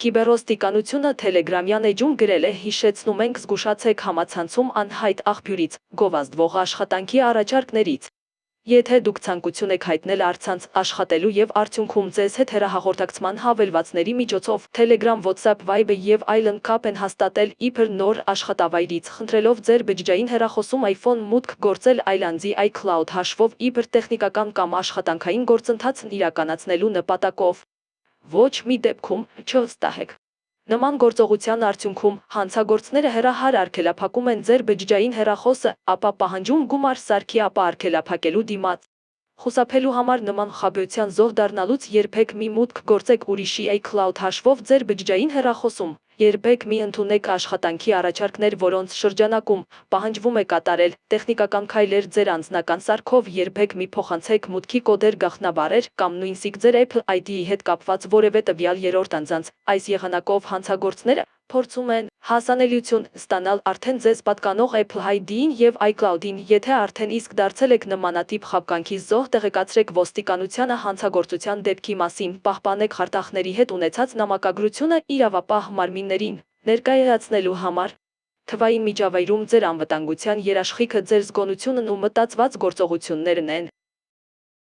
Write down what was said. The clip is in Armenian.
Կիբեռոստիկանությունը Թելեգրամյան էջում գրել է՝ հիշեցնում ենք, զգուշացեք համացանցում անհայտ աղբյուրից, գովազդվող աշխատանքի առաջարկներից։ Եթե դուք ցանկություն եք հայտնել առցանց աշխատելու եւ արդյունքում ձեզ հետ հեռահաղորդակցման հավելվածների միջոցով Telegram, WhatsApp, Viber եւ այլն կապ են հաստատել իբր նոր աշխատավայրից, խնդրելով ձեր բջջային հեռախոսում iPhone մուտք գործել այլ անձի iCloud հաշվով իբր տեխնիկական կամ աշխատանքային գործընթացն իրականացնելու նպատակով, ոչ մի դեպքում չվստահեք։ Նման գործողության արդյունքում հանցագործները հեռահար արգելափակում են ձեր բջջային հեռախոսը, ապա պահանջում գումար սարքի ապա արգելափակելու դիմաց։ Խուսափելու համար նման խաբեության զոհ դառնալուց երբեք մի մուտք գործեք ուրիշի iCloud հաշվով ձեր բջջային հեռախոսում, երբեք մի ընդունեք աշխատանքի առաջարկներ, որոնց շրջանակում պահանջվում է կատարել տեխնիկական քայլեր ձեր անձնական սարքով, երբեք մի փոխանցեք մուտքի կոդեր, գաղտնաբառեր կամ նույնիսկ ձեր Apple ID-ի հետ կապված որևէ տվյալ երրորդ անձանց։ Այս եղանակով հանցագործները փորձում են հասանելիություն ստանալ արդեն ձեզ պատկանող Apple ID-ին եւ iCloud-ին։ Եթե արդեն իսկ դարձել եք նմանատիպ խաբկանքի զոհ, տեղեկացրեք ոստիկանությանը հանցագործության դեպքի մասին, պահպանեք խարտախների հետ ունեցած նամակագրությունը իրավապահ մարմիններին ներկայացնելու համար։ Թվային միջավայրում ձեր անվտանգության երաշխիքը ձեր զգոնությունն ու մտածված գործողություններն են։